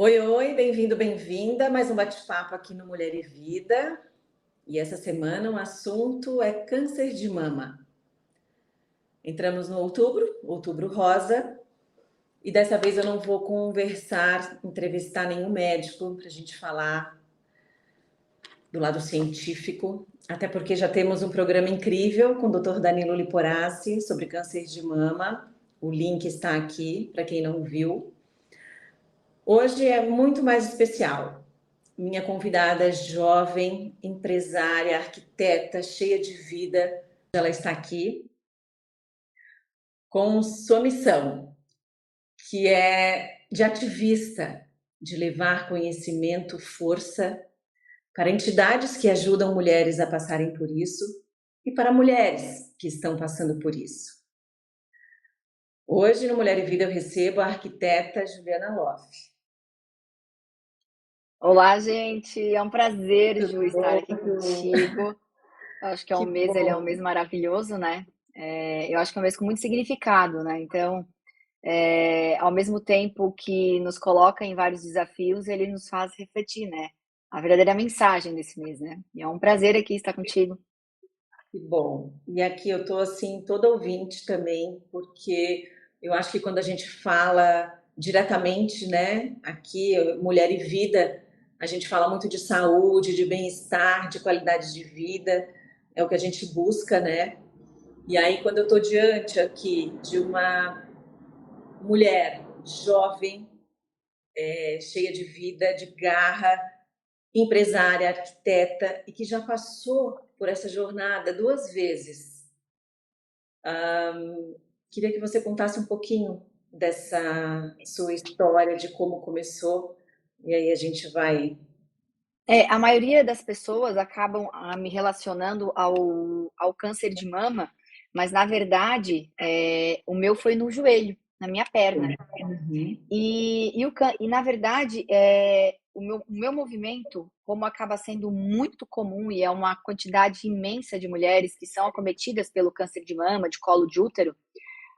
Oi, oi, bem-vindo, bem-vinda. Mais um bate-papo aqui no Mulher e Vida. E essa semana o assunto é câncer de mama. Entramos no outubro rosa, e dessa vez eu não vou entrevistar nenhum médico para a gente falar do lado científico, até porque já temos um programa incrível com o Dr. Danilo Liporassi sobre câncer de mama. O link está aqui para quem não viu. Hoje é muito mais especial. Minha convidada é jovem, empresária, arquiteta, cheia de vida. Ela está aqui com sua missão, que é de ativista, de levar conhecimento, força para entidades que ajudam mulheres a passarem por isso e para mulheres que estão passando por isso. Hoje, no Mulher e Vida, eu recebo a arquiteta Juliana Loff. Olá, gente. É um prazer, Ju, Tudo estar bom, aqui Ju? contigo. Eu acho que Que ele é um bom. mês maravilhoso, né? Eu acho que é um mês com muito significado, né? Então, ao mesmo tempo que nos coloca em vários desafios, ele nos faz refletir, né? A verdadeira mensagem desse mês, né? E é um prazer aqui estar contigo. Que bom. E aqui eu estou assim, toda ouvinte também, porque eu acho que quando a gente fala diretamente, né, aqui, Mulher e Vida, a gente fala muito de saúde, de bem-estar, de qualidade de vida, é o que a gente busca, né? E aí, quando eu estou diante aqui de uma mulher jovem, cheia de vida, de garra, empresária, arquiteta, e que já passou por essa jornada duas vezes. Queria que você contasse um pouquinho dessa sua história, de como começou, e aí a gente vai. A maioria das pessoas acabam me relacionando ao câncer de mama, mas na verdade, o meu foi no joelho, na minha perna. Uhum. E na verdade, o meu movimento, como acaba sendo muito comum e é uma quantidade imensa de mulheres que são acometidas pelo câncer de mama, de colo de útero,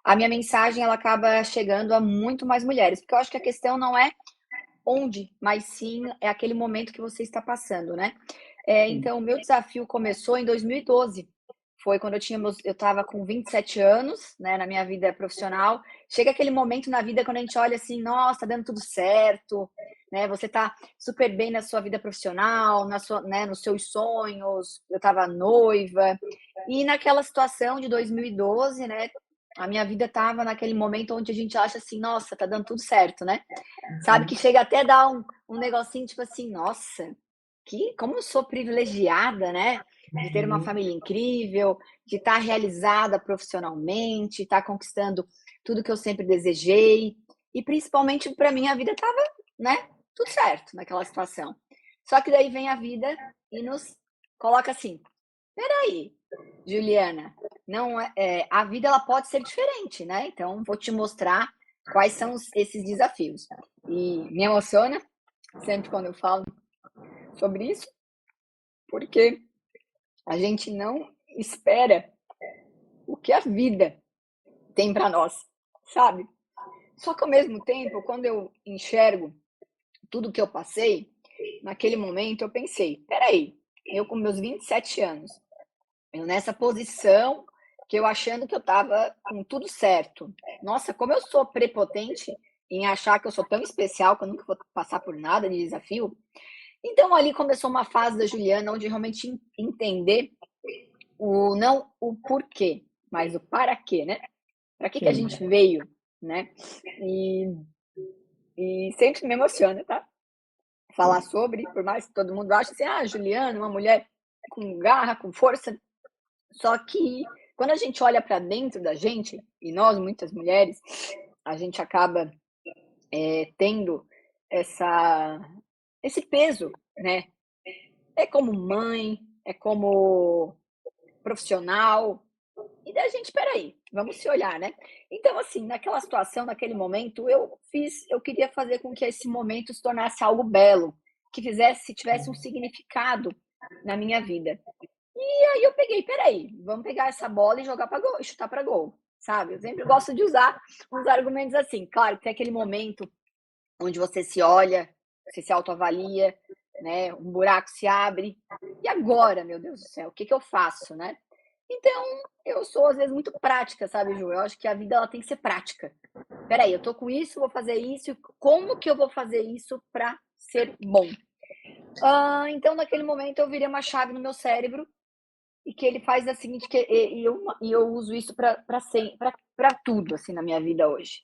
a minha mensagem ela acaba chegando a muito mais mulheres, porque eu acho que a questão não é onde, mas sim é aquele momento que você está passando, né? Sim. Então, o meu desafio começou em 2012. Foi quando eu estava com 27 anos, né, na minha vida profissional. Chega aquele momento na vida quando a gente olha assim, nossa, tá dando tudo certo, né? Você tá super bem na sua vida profissional, né, nos seus sonhos. Eu estava noiva. E naquela situação de 2012, né, a minha vida estava naquele momento onde a gente acha assim, nossa, tá dando tudo certo, né? Sabe, que chega até a dar um negocinho, tipo assim: "Nossa, como eu sou privilegiada, né, de ter uma família incrível, de estar realizada profissionalmente, estar conquistando tudo que eu sempre desejei", e principalmente para mim a vida estava, né, tudo certo naquela situação. Só que daí vem a vida e nos coloca assim: "Espera aí, Juliana, não a vida ela pode ser diferente, né, então vou te mostrar quais são esses desafios". E me emociona sempre quando eu falo sobre isso, porque a gente não espera o que a vida tem para nós, sabe? Só que ao mesmo tempo, quando eu enxergo tudo que eu passei, naquele momento eu pensei: peraí, eu com meus 27 anos, eu nessa posição que eu achando que eu estava com tudo certo. Nossa, como eu sou prepotente em achar que eu sou tão especial que eu nunca vou passar por nada de desafio. Então ali começou uma fase da Juliana onde realmente entender o não o porquê, mas o para quê, né? Para que a Sim. gente veio, né? E, e sempre me emociona, tá? Falar sobre, por mais que todo mundo ache assim, Juliana, uma mulher com garra, com força. Só que quando a gente olha para dentro da gente, e nós, muitas mulheres, a gente acaba tendo essa, esse peso, né? É como mãe, é como profissional. E daí a gente, peraí, vamos se olhar, né? Então, assim, naquela situação, naquele momento, eu queria fazer com que esse momento se tornasse algo belo, que tivesse um significado na minha vida. E aí eu peguei, peraí, vamos pegar essa bola e jogar para gol, e chutar para gol, sabe? Eu sempre gosto de usar uns argumentos assim. Claro que tem aquele momento onde você se olha, você se autoavalia, né? Um buraco se abre. E agora, meu Deus do céu, o que que eu faço, né? Então, eu sou às vezes muito prática, sabe, Ju? Eu acho que a vida ela tem que ser prática. Peraí, eu tô com isso, vou fazer isso, como que eu vou fazer isso para ser bom? Então, naquele momento, eu virei uma chave no meu cérebro e que ele faz a seguinte, e eu uso isso para tudo, assim, na minha vida hoje,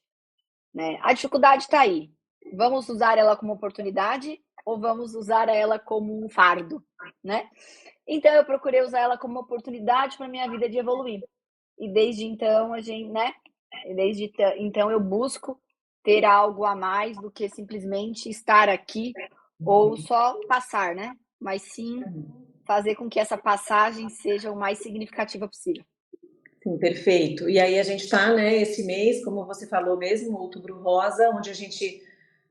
né? A dificuldade está aí. Vamos usar ela como oportunidade ou vamos usar ela como um fardo, né? Então, eu procurei usar ela como oportunidade para minha vida de evoluir. E desde então, né? Então, eu busco ter algo a mais do que simplesmente estar aqui ou só passar, né? Mas sim fazer com que essa passagem seja o mais significativa possível. Sim, perfeito. E aí a gente está, né, esse mês, como você falou mesmo, Outubro Rosa, onde a gente,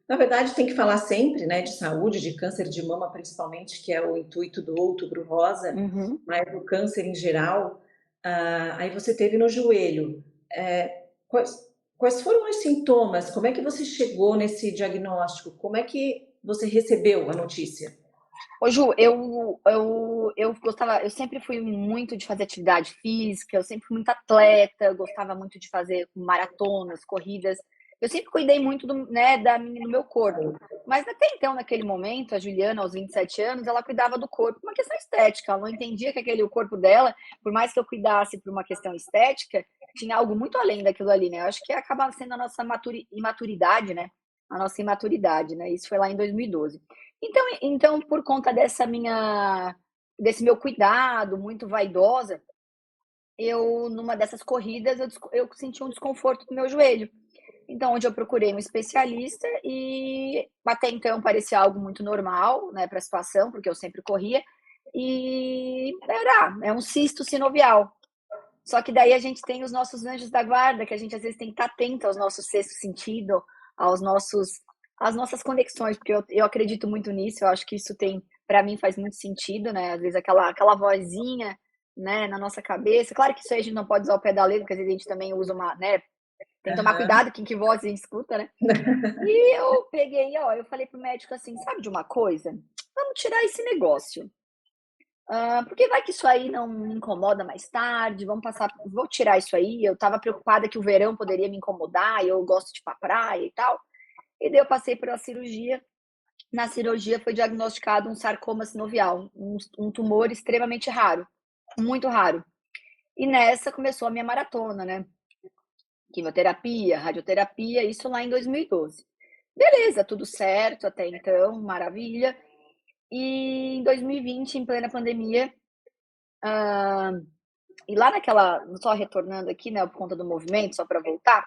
na verdade, tem que falar sempre, né, de saúde, de câncer de mama principalmente, que é o intuito do Outubro Rosa, Uhum. mas o câncer em geral. Aí você teve no joelho. Quais foram os sintomas? Como é que você chegou nesse diagnóstico? Como é que você recebeu a notícia? Ô, Ju, eu gostava, eu sempre fui muito de fazer atividade física, eu sempre fui muito atleta, eu gostava muito de fazer maratonas, corridas. Eu sempre cuidei muito do meu corpo. Mas até então, naquele momento, a Juliana, aos 27 anos, ela cuidava do corpo por uma questão estética. Ela não entendia que o corpo dela, por mais que eu cuidasse por uma questão estética, tinha algo muito além daquilo ali, né? Eu acho que acaba sendo a nossa imaturidade, né? A nossa imaturidade, né? Isso foi lá em 2012. Então, por conta desse meu cuidado muito vaidosa, numa dessas corridas, eu senti um desconforto no meu joelho. Então, onde eu procurei um especialista e até então parecia algo muito normal, né, para a situação, porque eu sempre corria, e é um cisto sinovial. Só que daí a gente tem os nossos anjos da guarda, que a gente às vezes tem que estar atento aos nossos sexto sentido, aos nossos, às nossas conexões, porque eu acredito muito nisso, eu acho que isso tem, para mim, faz muito sentido, né? Às vezes aquela vozinha, né, na nossa cabeça. Claro que isso aí a gente não pode usar o pé da letra, porque às vezes a gente também usa né? Tem que tomar Aham. cuidado com que voz a gente escuta, né? E eu peguei, ó, eu falei pro médico assim, sabe de uma coisa? Vamos tirar esse negócio. Porque vai que isso aí não me incomoda mais tarde, vou tirar isso aí. Eu estava preocupada que o verão poderia me incomodar, e eu gosto de ir pra praia e tal. E daí eu passei por uma cirurgia. Na cirurgia foi diagnosticado um sarcoma sinovial, um tumor extremamente raro, muito raro. E nessa começou a minha maratona, né? Quimioterapia, radioterapia, isso lá em 2012. Beleza, tudo certo até então, maravilha. E em 2020, em plena pandemia, e lá só retornando aqui, né, por conta do movimento, só para voltar,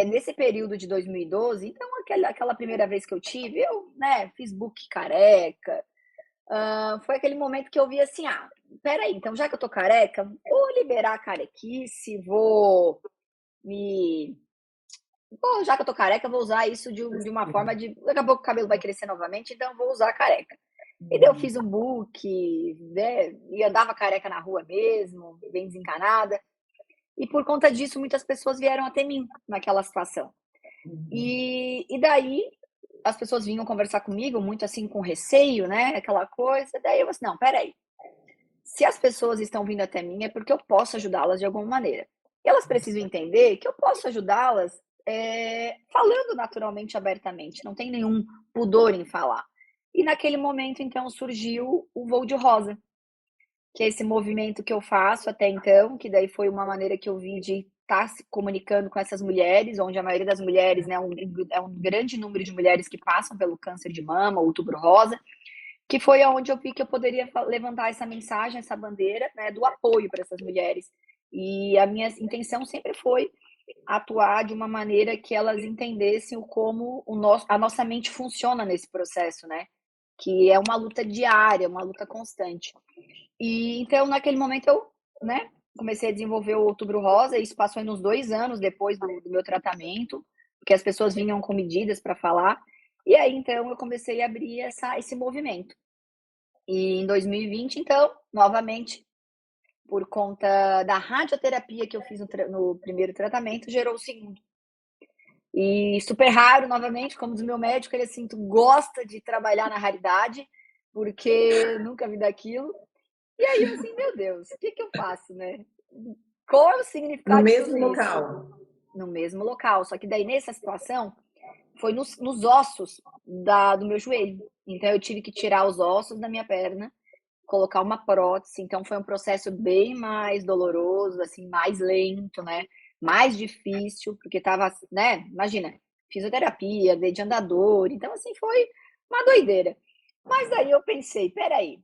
nesse período de 2012, então aquela primeira vez que eu tive, eu, né, fiz book careca, foi aquele momento que eu vi assim, peraí, então já que eu tô careca, vou liberar a carequice, me... Bom, já que eu tô careca, eu vou usar isso de uma forma de... Daqui a pouco o cabelo vai crescer novamente, então eu vou usar a careca. E daí eu fiz um book, né, e andava careca na rua mesmo, bem desencanada. E por conta disso, muitas pessoas vieram até mim naquela situação. E daí as pessoas vinham conversar comigo, muito assim com receio, né? Aquela coisa. Daí eu falei assim, não, peraí. Se as pessoas estão vindo até mim é porque eu posso ajudá-las de alguma maneira. E elas precisam entender que eu posso ajudá-las falando naturalmente, abertamente. Não tem nenhum pudor em falar. E naquele momento, então, surgiu o Voo de Rosa, que é esse movimento que eu faço até então, que daí foi uma maneira que eu vi de estar se comunicando com essas mulheres, onde a maioria das mulheres, né, é um grande número de mulheres que passam pelo câncer de mama, outubro rosa, que foi aonde eu vi que eu poderia levantar essa mensagem, essa bandeira, né, do apoio para essas mulheres. E a minha intenção sempre foi atuar de uma maneira que elas entendessem como a nossa mente funciona nesse processo, né? Que é uma luta diária, uma luta constante. E então, naquele momento, eu, né, comecei a desenvolver o Outubro Rosa, e isso passou uns 2 anos depois do meu tratamento, porque as pessoas vinham com medidas para falar. E aí, então, eu comecei a abrir esse movimento. E em 2020, então, novamente, por conta da radioterapia que eu fiz no primeiro tratamento, gerou o segundo. E super raro, novamente, como diz o meu médico, ele assim, tu gosta de trabalhar na raridade, porque nunca vi daquilo. E aí eu assim, meu Deus, o que que eu faço, né? Qual é o No significado de tudo mesmo isso? local. No mesmo local, só que daí nessa situação foi nos ossos do meu joelho. Então eu tive que tirar os ossos da minha perna, colocar uma prótese, então foi um processo bem mais doloroso, assim, mais lento, né, mais difícil, porque estava, né, imagina, fisioterapia, de andador, então assim, foi uma doideira. Mas daí eu pensei: "Espera aí",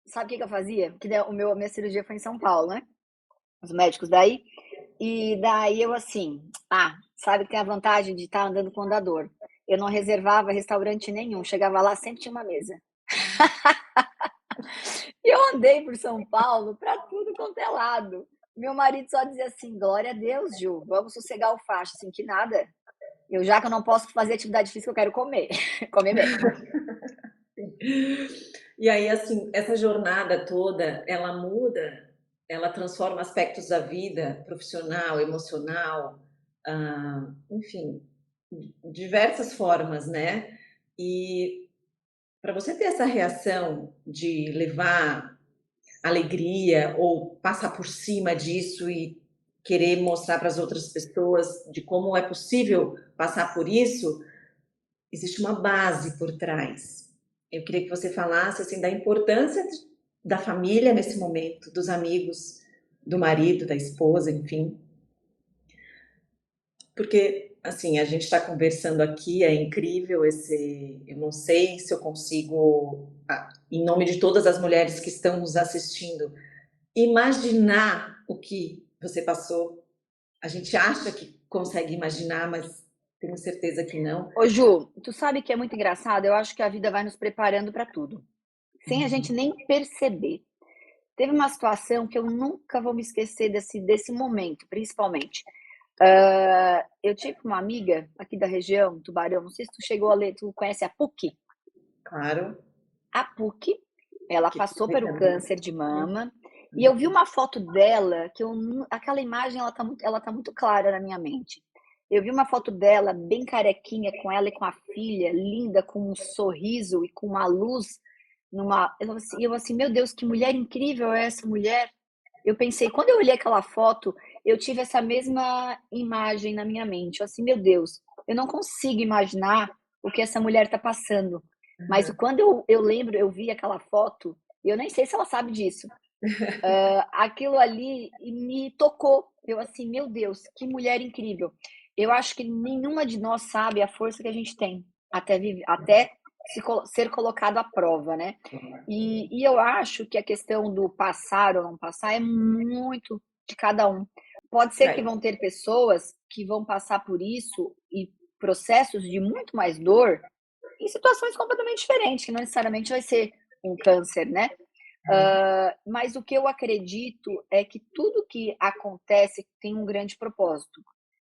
sabe o que que eu fazia? Que daí a minha cirurgia foi em São Paulo, né, os médicos daí, e daí eu assim: "Ah, sabe que tem a vantagem de estar andando com andador". Eu não reservava restaurante nenhum, chegava lá, sempre tinha uma mesa. E eu andei por São Paulo para tudo quanto é lado. Meu marido só dizia assim: "Glória a Deus, Ju, vamos sossegar o facho", assim, que nada. Já que eu não posso fazer atividade física, eu quero comer, comer bem. E aí, assim, essa jornada toda, ela muda, ela transforma aspectos da vida profissional, emocional, enfim, diversas formas, né? E para você ter essa reação de levar alegria ou passar por cima disso e querer mostrar para as outras pessoas de como é possível passar por isso, existe uma base por trás. Eu queria que você falasse assim da importância da família nesse momento, dos amigos, do marido, da esposa, enfim, porque assim a gente está conversando aqui, é incrível esse. Eu não sei se eu consigo, em nome de todas as mulheres que estão nos assistindo, imaginar o que você passou. A gente acha que consegue imaginar, mas tenho certeza que não. Ô Ju, tu sabe que é muito engraçado? Eu acho que a vida vai nos preparando para tudo, sem a gente nem perceber. Teve uma situação que eu nunca vou me esquecer desse momento, principalmente. Eu tive uma amiga aqui da região, Tubarão, não sei se tu chegou a ler, tu conhece a PUC? Claro, A PUC, ela que passou pelo também. câncer de mama, e eu vi uma foto dela que eu nu aquela imagem ela tá muito clara na minha mente. Eu vi uma foto dela bem carequinha, com ela e com a filha, linda, com um sorriso e com uma luz numa eu assim: "Meu Deus, que mulher incrível é essa mulher". Eu pensei quando eu olhei aquela foto, eu tive essa mesma imagem na minha mente, eu assim: "Meu Deus, eu não consigo imaginar o que essa mulher está passando". Mas quando eu lembro, eu vi aquela foto, e eu nem sei se ela sabe disso, aquilo ali me tocou. Eu assim: "Meu Deus, que mulher incrível". Eu acho que nenhuma de nós sabe a força que a gente tem, até ser colocado à prova, né. E eu acho que a questão do passar ou não passar é muito de cada um. Pode ser que Right. vão ter pessoas que vão passar por isso e processos de muito mais dor em situações completamente diferentes, que não necessariamente vai ser um câncer, né. Mas o que eu acredito é que tudo que acontece tem um grande propósito,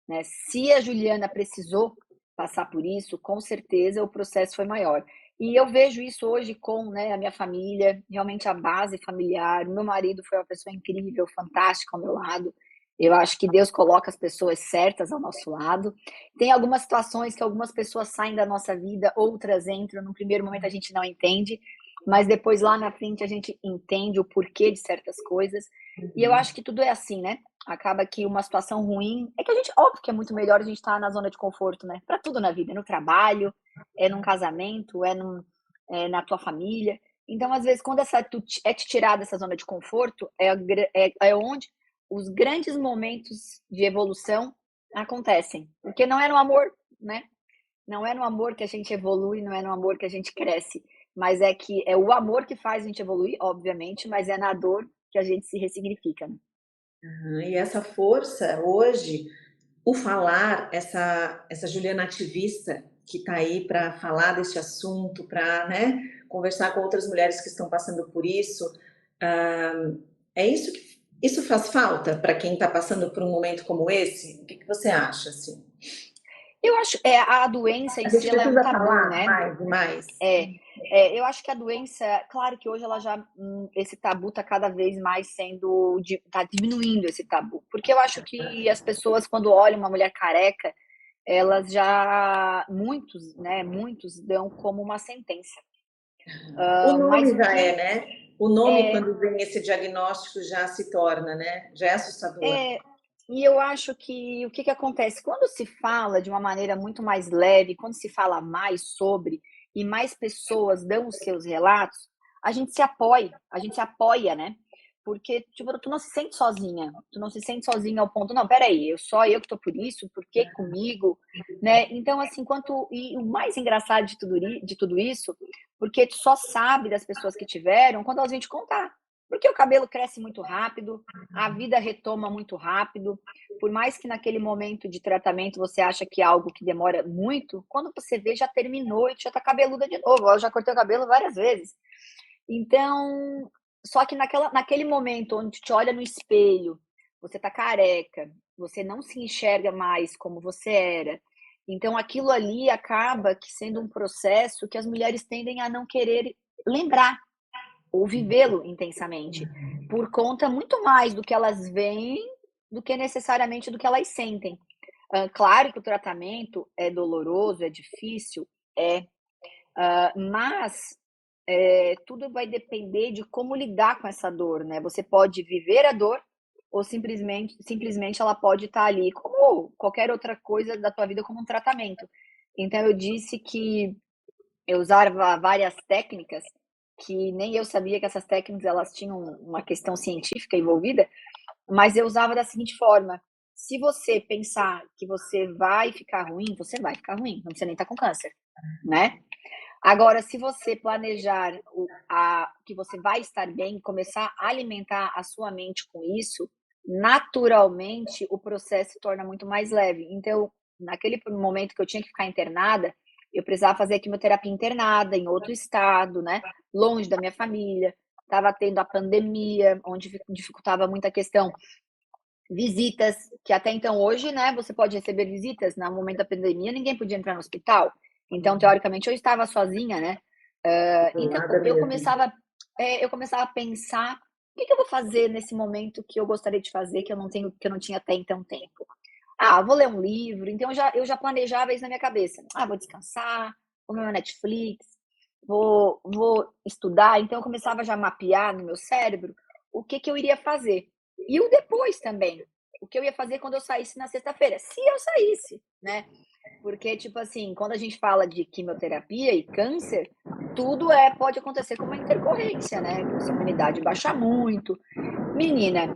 né. Se a Juliana precisou passar por isso, com certeza o processo foi maior. E eu vejo isso hoje com, né, a minha família, realmente a base familiar. O meu marido foi uma pessoa incrível, fantástica ao meu lado. Eu acho que Deus coloca as pessoas certas ao nosso lado. Tem algumas situações que algumas pessoas saem da nossa vida, outras entram. No primeiro momento a gente não entende, mas depois lá na frente a gente entende o porquê de certas coisas. E eu acho que tudo é assim, né? Acaba que uma situação ruim é que a gente, óbvio que é muito melhor a gente estar na zona de conforto, né? Para tudo na vida, no trabalho, é num casamento, é na tua família. Então, às vezes, quando é te tirar dessa zona de conforto, é onde os grandes momentos de evolução acontecem. Porque não é no amor, né? Não é no amor que a gente evolui, não é no amor que a gente cresce, mas é que é o amor que faz a gente evoluir, obviamente, mas é na dor que a gente se ressignifica, né? E essa força hoje, o falar, essa Juliana ativista que está aí para falar desse assunto, para, né, conversar com outras mulheres que estão passando por isso, é isso que isso faz falta para quem está passando por um momento como esse? O que que você acha, assim? Eu acho, a doença A em si gente ela é um precisa tabu, falar né? mais e mais? É, eu acho que a doença, claro que hoje ela já, esse tabu tá cada vez mais tá diminuindo esse tabu, porque eu acho que as pessoas quando olham uma mulher careca, elas já muitos, né, muitos dão como uma sentença. O Mas nome o já é, que né? O nome, é, quando vem esse diagnóstico, já se torna, né? Já é assustador. é e eu acho que o que que acontece? Quando se fala de uma maneira muito mais leve, quando se fala mais sobre e mais pessoas dão os seus relatos, a gente se apoia, né? Porque, tipo, tu não se sente sozinha, tu não se sente sozinha ao ponto, não, peraí, só eu que tô por isso, por que comigo, né? Então, assim, e o mais engraçado de tudo isso, porque tu só sabe das pessoas que tiveram quando elas vêm te contar. Porque o cabelo cresce muito rápido, a vida retoma muito rápido. Por mais que naquele momento de tratamento você acha que é algo que demora muito, quando você vê já terminou e tu já tá cabeluda de novo. Eu já cortei o cabelo várias vezes. Então, só que naquele momento onde tu te olha no espelho, você tá careca, você não se enxerga mais como você era. Então aquilo ali acaba que sendo um processo que as mulheres tendem a não querer lembrar ou vivê-lo intensamente, por conta muito mais do que elas veem, do que necessariamente do que elas sentem. Claro que o tratamento é doloroso, é difícil, mas tudo vai depender de como lidar com essa dor, né? Você pode viver a dor ou simplesmente ela pode estar ali como qualquer outra coisa da tua vida como um tratamento. Então eu disse que eu usava várias técnicas que nem eu sabia que essas técnicas elas tinham uma questão científica envolvida, mas eu usava da seguinte forma: se você pensar que você vai ficar ruim, você vai ficar ruim, não precisa nem estar com câncer, né? Agora, se você planejar que você vai estar bem, começar a alimentar a sua mente com isso, naturalmente o processo se torna muito mais leve. Então, naquele momento que eu tinha que ficar internada, eu precisava fazer quimioterapia internada em outro estado, né? Longe da minha família. Estava tendo a pandemia, onde dificultava muito a questão visitas, que até então hoje, né, você pode receber visitas, no momento da pandemia ninguém podia entrar no hospital, então teoricamente eu estava sozinha, né, então Nada mesmo. eu começava a pensar, o que que eu vou fazer nesse momento que eu gostaria de fazer, que eu não tinha até então tempo? Ah, vou ler um livro, então eu já planejava isso na minha cabeça, ah, vou descansar, vou ver uma Netflix, vou estudar, então eu começava já a mapear no meu cérebro o que que eu iria fazer. E o depois também, o que eu ia fazer quando eu saísse na sexta-feira, se eu saísse, né? Porque, tipo assim, quando a gente fala de quimioterapia e câncer, tudo pode acontecer com uma intercorrência, né? Se a imunidade baixar muito. Menina,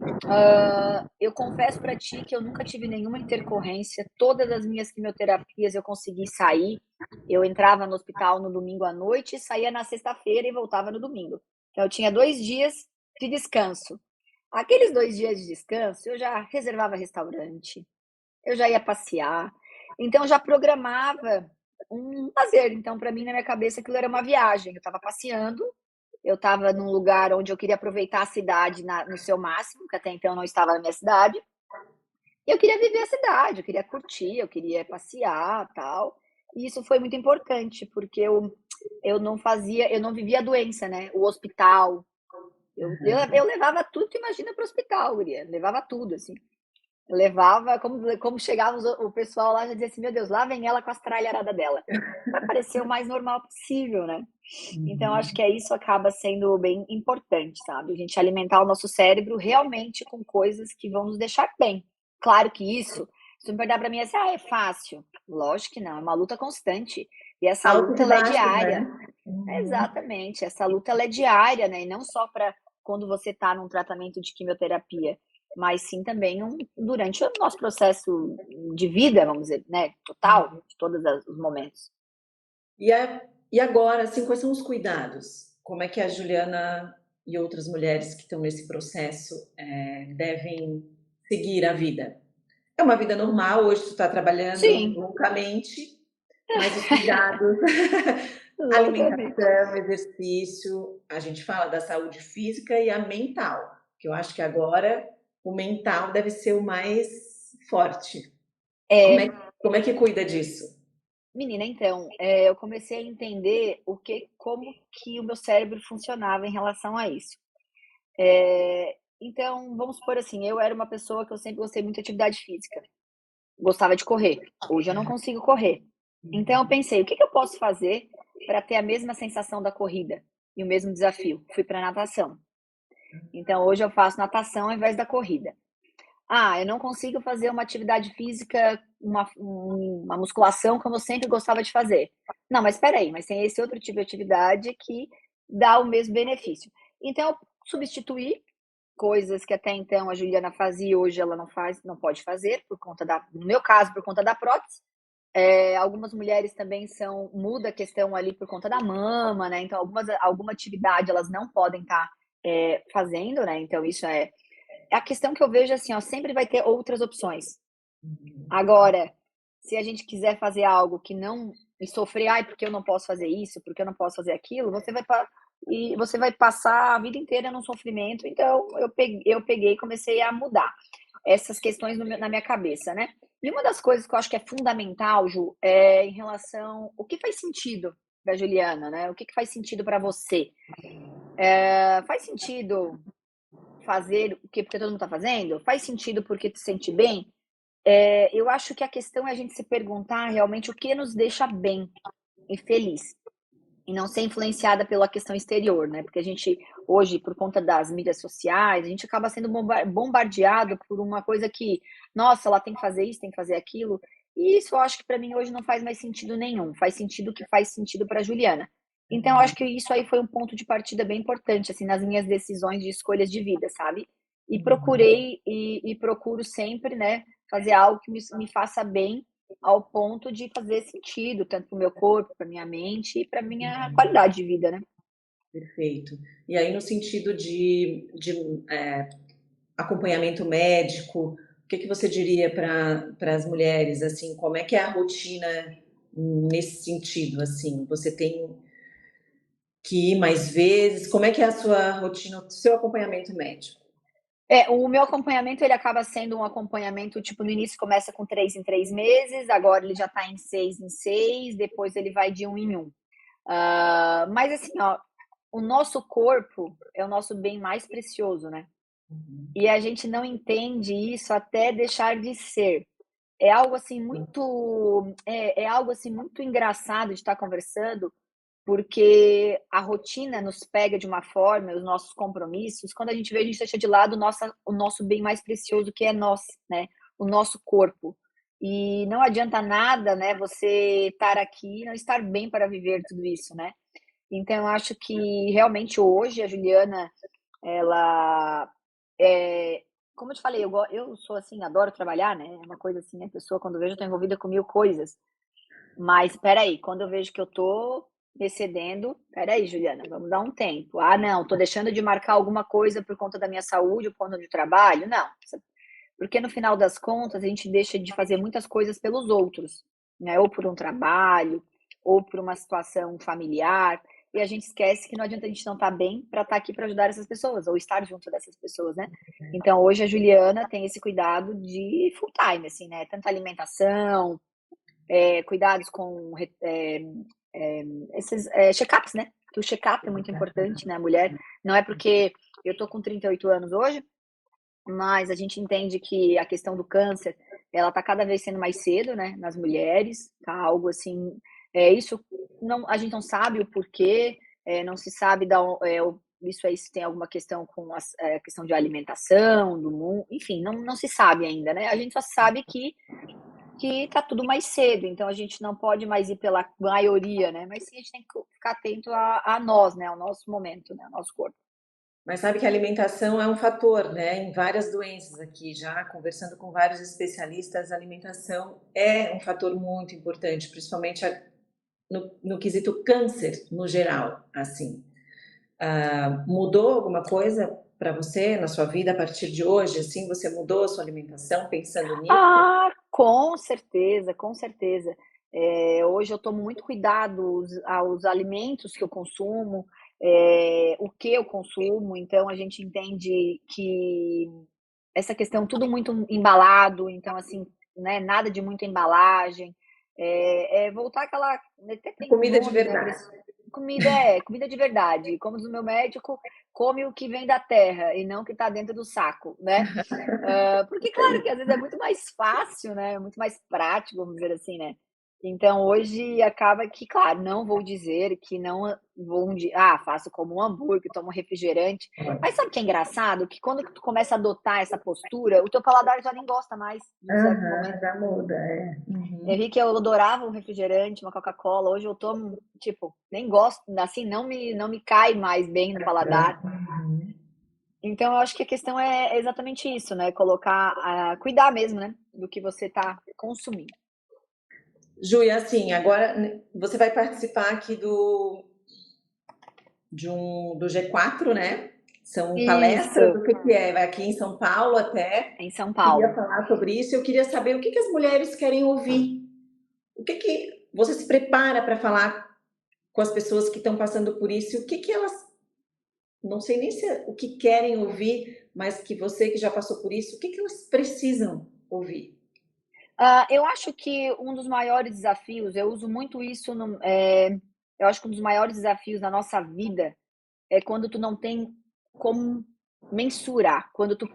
eu confesso pra ti que eu nunca tive nenhuma intercorrência. Todas as minhas quimioterapias eu consegui sair. Eu entrava no hospital no domingo à noite, saía na sexta-feira e voltava no domingo. Então eu tinha 2 dias de descanso. Aqueles 2 dias de descanso, eu já reservava restaurante, eu já ia passear, então eu já programava um lazer. Então, para mim, na minha cabeça, aquilo era uma viagem. Eu estava passeando, eu estava num lugar onde eu queria aproveitar a cidade no seu máximo, que até então eu não estava na minha cidade, e eu queria viver a cidade, eu queria curtir, eu queria passear, tal. E isso foi muito importante, porque eu não vivia a doença, né? O hospital. Eu levava tudo, tu imagina, para o hospital, guria. Levava tudo, assim. Levava, como chegava o pessoal lá, já dizia assim: meu Deus, lá vem ela com as tralharadas dela. Para parecer o mais normal possível, né? Então, acho que isso acaba sendo bem importante, sabe? A gente alimentar o nosso cérebro realmente com coisas que vão nos deixar bem. Claro que isso, se tu me perguntar para mim assim, é fácil. Lógico que não, é uma luta constante. E essa Altos luta, e ela é baixos, diária. né? Uhum. Exatamente, essa luta ela é diária, né? E não só para quando você está num tratamento de quimioterapia, mas sim também durante o nosso processo de vida, vamos dizer, né? Total, de todos os momentos. E agora, assim, quais são os cuidados? Como é que a Juliana e outras mulheres que estão nesse processo devem seguir a vida? É uma vida normal, hoje tu está trabalhando Sim, loucamente, mas os cuidados, loucamente. alimentação, exercício, a gente fala da saúde física e a mental, que eu acho que agora o mental deve ser o mais forte. Como é, É, como é que cuida disso? menina, então, eu comecei a entender como que o meu cérebro funcionava em relação a isso. Então, vamos supor assim, eu era uma pessoa que eu sempre gostei muito de atividade física. gostava de correr. Hoje eu não consigo correr. Então eu pensei, o que eu posso fazer para ter a mesma sensação da corrida e o mesmo desafio? Fui para natação. Então hoje eu faço natação ao invés da corrida. Ah, eu não consigo fazer uma atividade física, uma musculação como eu sempre gostava de fazer. Não, mas espera aí, mas tem esse outro tipo de atividade que dá o mesmo benefício. Então eu substituí coisas que até então a Juliana fazia, hoje ela não faz, não pode fazer por conta no meu caso, por conta da prótese. Algumas mulheres também muda a questão ali por conta da mama, né? Então alguma atividade elas não podem estar fazendo, né? Então isso é a questão que eu vejo assim, ó, sempre vai ter outras opções. Agora, se a gente quiser fazer algo que não e sofrer, ai, porque eu não posso fazer isso, porque eu não posso fazer aquilo, você vai passar a vida inteira num sofrimento. Então, eu peguei e comecei a mudar essas questões na minha cabeça, né? E uma das coisas que eu acho que é fundamental, Ju, é em relação o que faz sentido para Juliana, né? O que faz sentido para você? Faz sentido fazer o que porque todo mundo está fazendo? Faz sentido porque te sente bem? Eu acho que a questão é a gente se perguntar realmente o que nos deixa bem e feliz. E não ser influenciada pela questão exterior, né? Porque a gente, hoje, por conta das mídias sociais, a gente acaba sendo bombardeado por uma coisa que, nossa, ela tem que fazer isso, tem que fazer aquilo. E isso eu acho que para mim hoje não faz mais sentido nenhum. Faz sentido o que faz sentido para Juliana. Então, eu acho que isso aí foi um ponto de partida bem importante, assim, nas minhas decisões de escolhas de vida, sabe? E procurei e procuro sempre, né, fazer algo que me faça bem ao ponto de fazer sentido, tanto para o meu corpo, para minha mente e para minha qualidade de vida, né? Perfeito. E aí, no sentido de acompanhamento médico, o que você diria para as mulheres, assim, como é que é a rotina nesse sentido, assim? Você tem que ir mais vezes? Como é que é a sua rotina, o seu acompanhamento médico? O meu acompanhamento, ele acaba sendo um acompanhamento, tipo, no início começa com 3 em 3 meses, agora ele já está em 6 em 6, depois ele vai de 1 em 1. Mas assim, ó, o nosso corpo é o nosso bem mais precioso, né? E a gente não entende isso até deixar de ser. É algo assim é algo assim muito engraçado de estar conversando, porque a rotina nos pega de uma forma, os nossos compromissos, quando a gente vê, a gente deixa de lado o nosso bem mais precioso, que é nós, né? O nosso corpo. E não adianta nada, né, você estar aqui e não estar bem para viver tudo isso, né? Então, eu acho que realmente hoje a Juliana, ela como eu te falei, eu sou assim, adoro trabalhar, né? É uma coisa assim, a pessoa quando vejo, eu tô envolvida com 1000 coisas. Mas espera aí, quando eu vejo que eu tô excedendo, espera aí, Juliana, vamos dar um tempo. Ah, não, tô deixando de marcar alguma coisa por conta da minha saúde, por conta do trabalho. Não, porque no final das contas a gente deixa de fazer muitas coisas pelos outros, né? Ou por um trabalho, ou por uma situação familiar, e a gente esquece que não adianta a gente não estar bem para estar aqui para ajudar essas pessoas, ou estar junto dessas pessoas, né? Então hoje a Juliana tem esse cuidado de full time, assim, né? Tanto alimentação, cuidados com esses check-ups, né? Que o check-up é muito importante, né? A mulher, não é porque eu tô com 38 anos hoje, mas a gente entende que a questão do câncer, ela tá cada vez sendo mais cedo, né, nas mulheres, tá algo assim, isso não, a gente não sabe o porquê, não se sabe isso aí se tem alguma questão com a questão de alimentação, do mundo, enfim, não se sabe ainda, né? A gente só sabe que tá tudo mais cedo, então a gente não pode mais ir pela maioria, né? Mas sim, a gente tem que ficar atento a nós, né? Ao nosso momento, né? Ao nosso corpo. Mas sabe que a alimentação é um fator, né? Em várias doenças aqui, já conversando com vários especialistas, a alimentação é um fator muito importante, principalmente no quesito câncer, no geral, assim. Mudou alguma coisa para você na sua vida a partir de hoje? Assim, você mudou a sua alimentação pensando nisso? Ah, com certeza, com certeza. Hoje eu tomo muito cuidado aos alimentos que eu consumo, o que eu consumo, então a gente entende que essa questão tudo muito embalado, então assim, né, nada de muita embalagem, voltar àquela, até tem um Comida de nome, né, verdade. comida de verdade. Como diz o meu médico, come o que vem da terra e não o que está dentro do saco, né? Porque, claro, que às vezes é muito mais fácil, né? Muito mais prático, vamos dizer assim, né? Então, hoje acaba que, claro, não vou dizer que não vou faço como um hambúrguer, tomo um refrigerante. Mas sabe o que é engraçado? Que quando tu começa a adotar essa postura, o teu paladar já nem gosta mais de um certo Aham, momento. já muda, Eu Uhum. vi que eu adorava um refrigerante, uma Coca-Cola. Hoje eu tomo, tipo, nem gosto, assim, não me cai mais bem no paladar. Uhum. Então, eu acho que a questão é exatamente isso, né? Cuidar mesmo, né? Do que você está consumindo. Ju, e assim, agora você vai participar aqui do G4, né? São palestras, Isso, o que que é? Vai aqui em São Paulo até. em São Queria Paulo. falar sobre isso. Eu queria saber o que que as mulheres querem ouvir. O que que você se prepara para falar com as pessoas que estão passando por isso? E o que que elas, não sei nem se é o que querem ouvir, mas que você que já passou por isso, o que que elas precisam ouvir? Eu acho que um dos maiores desafios, eu uso muito isso eu acho que um dos maiores desafios da nossa vida é quando tu não tem como mensurar, quando tu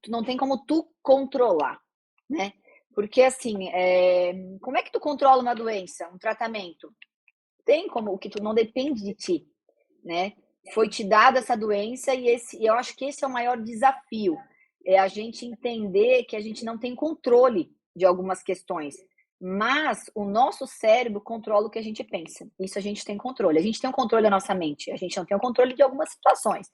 não tem como tu controlar, né? Porque assim, como é que tu controla uma doença, um tratamento? Tem como, o que tu não depende de ti, né? Foi te dada essa doença e eu acho que esse é o maior desafio, é a gente entender que a gente não tem controle de algumas questões, mas o nosso cérebro controla o que a gente pensa. Isso a gente tem controle. A gente tem o controle da nossa mente, a gente não tem o controle de algumas situações.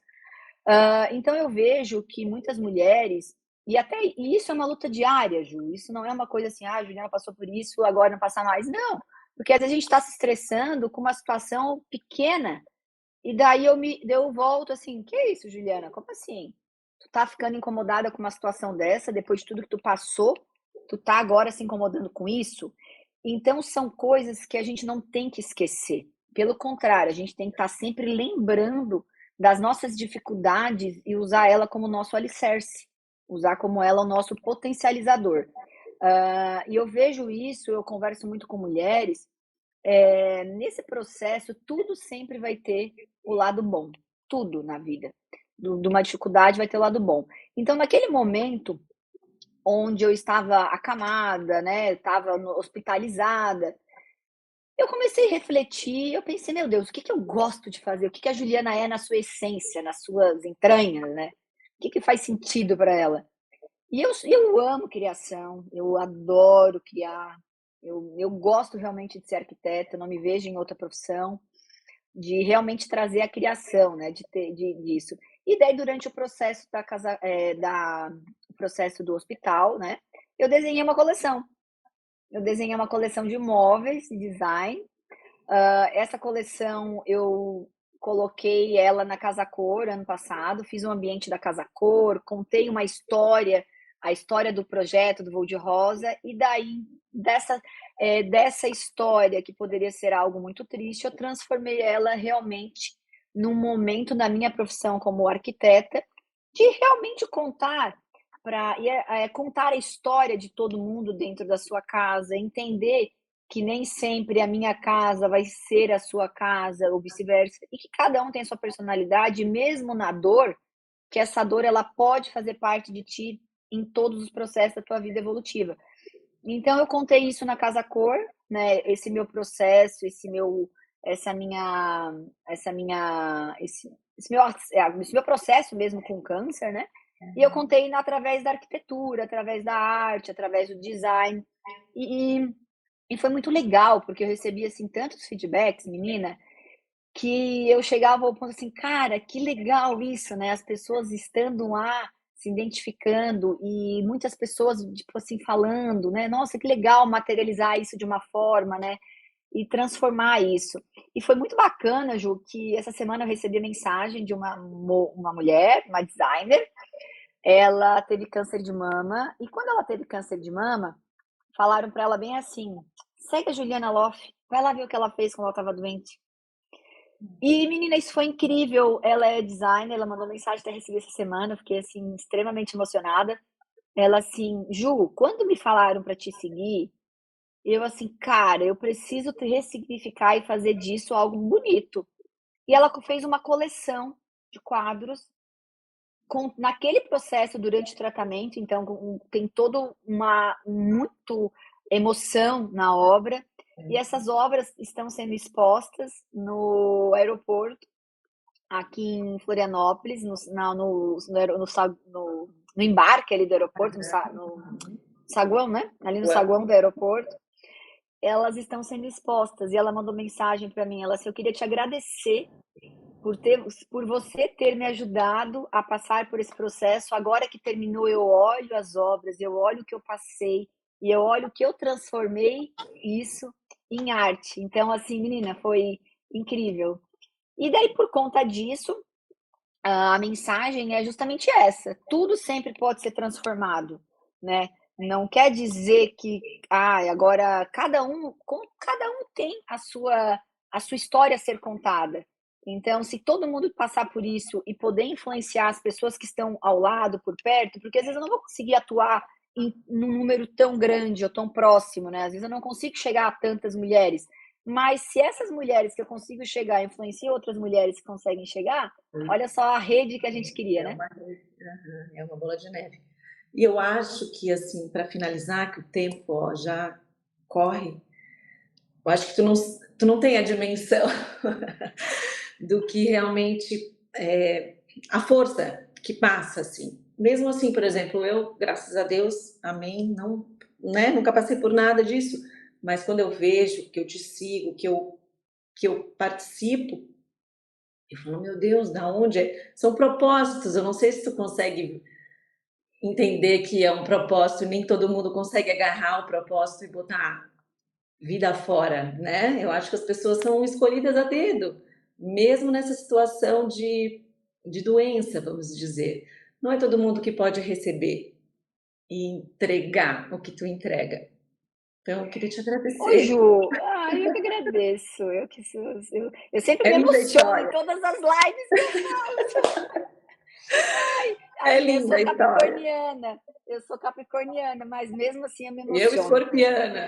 Então eu vejo que muitas mulheres e isso é uma luta diária, Ju, isso não é uma coisa assim: "Ah, a Juliana passou por isso, agora não passa mais", não, porque às vezes a gente está se estressando com uma situação pequena, e daí eu volto assim: "Que isso, Juliana, como assim? Tu tá ficando incomodada com uma situação dessa, depois de tudo que tu passou, tu tá agora se incomodando com isso?". Então são coisas que a gente não tem que esquecer, pelo contrário, a gente tem que estar sempre lembrando das nossas dificuldades e usar ela como nosso alicerce, usar como ela o nosso potencializador. E eu vejo isso, eu converso muito com mulheres, nesse processo tudo sempre vai ter o lado bom, tudo na vida. De uma dificuldade vai ter o lado bom. Então naquele momento onde eu estava acamada, né, estava hospitalizada, eu comecei a refletir, eu pensei: "Meu Deus, o que que eu gosto de fazer? O que que a Juliana é na sua essência, nas suas entranhas, né? O que que faz sentido para ela?". E eu amo criação, eu adoro criar, eu gosto realmente de ser arquiteta, não me vejo em outra profissão, de realmente trazer a criação, né, de ter disso. E daí durante o processo o processo do hospital, né, eu desenhei uma coleção. Eu desenhei uma coleção de móveis e design. Essa coleção eu coloquei ela na Casa Cor ano passado, fiz um ambiente da Casa Cor, contei uma história, a história do projeto do Voo de Rosa, e daí dessa história que poderia ser algo muito triste, eu transformei ela realmente num momento na minha profissão como arquiteta, de realmente contar a história de todo mundo dentro da sua casa, entender que nem sempre a minha casa vai ser a sua casa ou vice-versa, e que cada um tem a sua personalidade, e mesmo na dor, que essa dor ela pode fazer parte de ti em todos os processos da tua vida evolutiva. Então eu contei isso na Casa Cor, né, esse meu processo, essa minha esse meu processo mesmo com câncer, né, e eu contei através da arquitetura, através da arte, através do design. E e foi muito legal, porque eu recebi, assim, tantos feedbacks, menina, que eu chegava ao ponto assim: "Cara, que legal isso, né, as pessoas estando lá, se identificando e muitas pessoas, tipo assim, falando, né, nossa, que legal materializar isso de uma forma, né, e transformar isso". E foi muito bacana, Ju, que essa semana eu recebi a mensagem de uma mulher, uma designer, ela teve câncer de mama, e quando ela teve câncer de mama, falaram pra ela bem assim: "Segue a Juliana Loff, vai lá ver o que ela fez quando ela estava doente". E menina, isso foi incrível. Ela é designer, ela mandou mensagem, até recebi essa semana, eu fiquei assim extremamente emocionada. Ela assim: "Ju, quando me falaram pra te seguir, eu assim, cara, eu preciso ressignificar e fazer disso algo bonito. E ela fez uma coleção de quadros naquele processo durante o tratamento, então tem todo uma muito emoção na obra, e essas obras estão sendo expostas no aeroporto aqui em Florianópolis, no embarque ali do aeroporto, no saguão, né? Ali no saguão do aeroporto, elas estão sendo expostas. E ela mandou mensagem para mim, ela assim, eu queria te agradecer por você ter me ajudado a passar por esse processo. Agora que terminou, eu olho as obras, eu olho o que eu passei e eu olho o que eu transformei isso em arte. Então, assim, menina, foi incrível. E daí, por conta disso, a mensagem é justamente essa: tudo sempre pode ser transformado, né? Não quer dizer que agora cada um tem a sua história a ser contada. Então, se todo mundo passar por isso e poder influenciar as pessoas que estão ao lado, por perto, porque às vezes eu não vou conseguir atuar num número tão grande ou tão próximo, né? Às vezes eu não consigo chegar a tantas mulheres, mas se essas mulheres que eu consigo chegar influenciam outras mulheres que conseguem chegar, olha só a rede que a gente queria, né? É uma bola de neve. E eu acho que, assim, para finalizar, que o tempo já corre, eu acho que tu não tem a dimensão do que realmente é a força que passa, assim. Mesmo assim, por exemplo, eu, graças a Deus, amém, não, né, nunca passei por nada disso, mas quando eu vejo, que eu te sigo, que eu participo, eu falo, meu Deus, da onde é? São propósitos, eu não sei se tu consegue entender que é um propósito, nem todo mundo consegue agarrar o propósito e botar vida fora, né? Eu acho que as pessoas são escolhidas a dedo, mesmo nessa situação de doença, vamos dizer. Não é todo mundo que pode receber e entregar o que tu entrega. Então, eu queria te Ô, agradecer. Ju, eu que agradeço. Eu sempre É me linda a emociono em história. todas as lives que eu faço. É Eu linda sou a história. capricorniana, mas mesmo assim eu me Eu, emociono. escorpiana.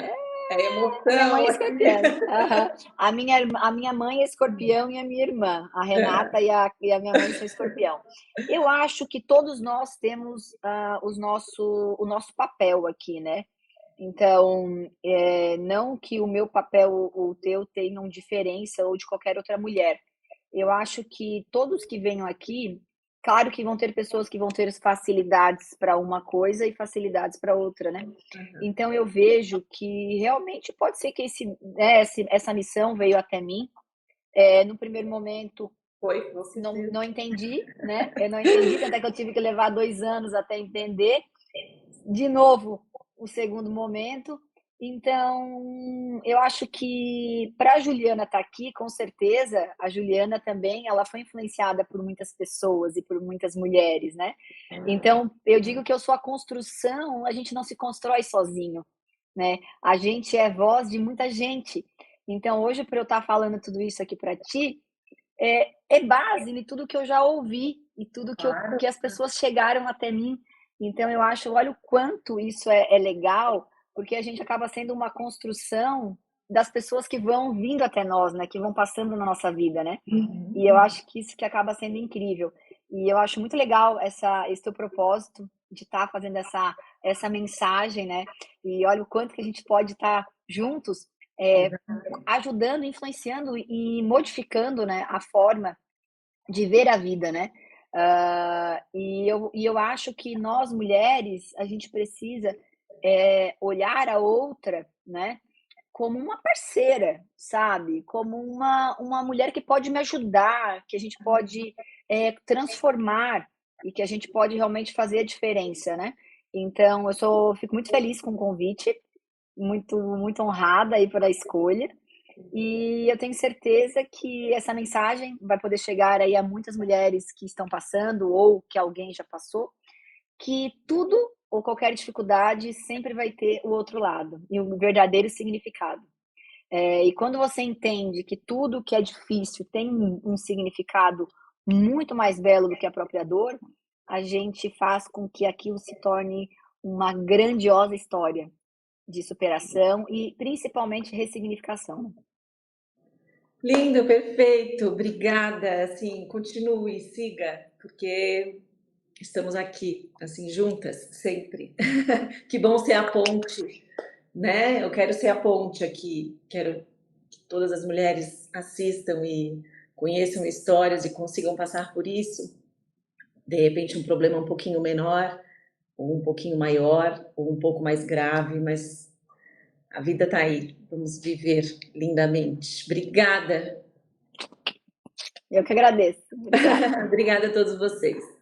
É A minha mãe emoção é aqui. escorpiana. Aham. A minha mãe é escorpião e a minha irmã, a Renata e a minha mãe são escorpião. Eu acho que todos nós temos o nosso papel aqui, né? Então, não que o meu papel ou o teu tenham diferença ou de qualquer outra mulher. Eu acho que todos que venham aqui, claro que vão ter pessoas que vão ter facilidades para uma coisa e facilidades para outra, né? Então eu vejo que realmente pode ser que essa missão veio até mim. No primeiro momento Foi, com certeza. não entendi, né? Eu não entendi, tanto é que eu tive que levar 2 anos até entender. De novo, o segundo momento. Então, eu acho que para a Juliana estar aqui, com certeza, a Juliana também, ela foi influenciada por muitas pessoas e por muitas mulheres, né? Então, eu digo que eu sou a construção, a gente não se constrói sozinho, né? A gente é voz de muita gente. Então, hoje, para eu estar falando tudo isso aqui para ti, é base em tudo que eu já ouvi e tudo Claro. que as pessoas chegaram até mim. Então eu acho, olha o quanto isso é legal, porque a gente acaba sendo uma construção das pessoas que vão vindo até nós, né? Que vão passando na nossa vida, né? E eu acho que isso que acaba sendo incrível. E eu acho muito legal esse teu propósito de estar fazendo essa mensagem, né? E olha o quanto que a gente pode estar juntos, ajudando, influenciando e modificando, né, a forma de ver a vida, né? E eu acho que nós mulheres, a gente precisa olhar a outra, né, como uma parceira, sabe? Como uma mulher que pode me ajudar, que a gente pode transformar e que a gente pode realmente fazer a diferença, né? Então, fico muito feliz com o convite, muito honrada aí pela escolha. E eu tenho certeza que essa mensagem vai poder chegar aí a muitas mulheres que estão passando ou que alguém já passou, que tudo ou qualquer dificuldade sempre vai ter o outro lado e o verdadeiro significado. E quando você entende que tudo que é difícil tem um significado muito mais belo do que a própria dor, a gente faz com que aquilo se torne uma grandiosa história. de superação e principalmente ressignificação. Lindo, perfeito. Obrigada. Assim, continue, siga, porque estamos aqui, assim, juntas, sempre. Que bom ser a ponte, né? Eu quero ser a ponte aqui. Quero que todas as mulheres assistam e conheçam histórias e consigam passar por isso. De repente, um problema um pouquinho menor, ou um pouquinho maior, ou um pouco mais grave, mas a vida está aí. Vamos viver lindamente. Obrigada. Eu que agradeço. Obrigada. Obrigada a todos vocês.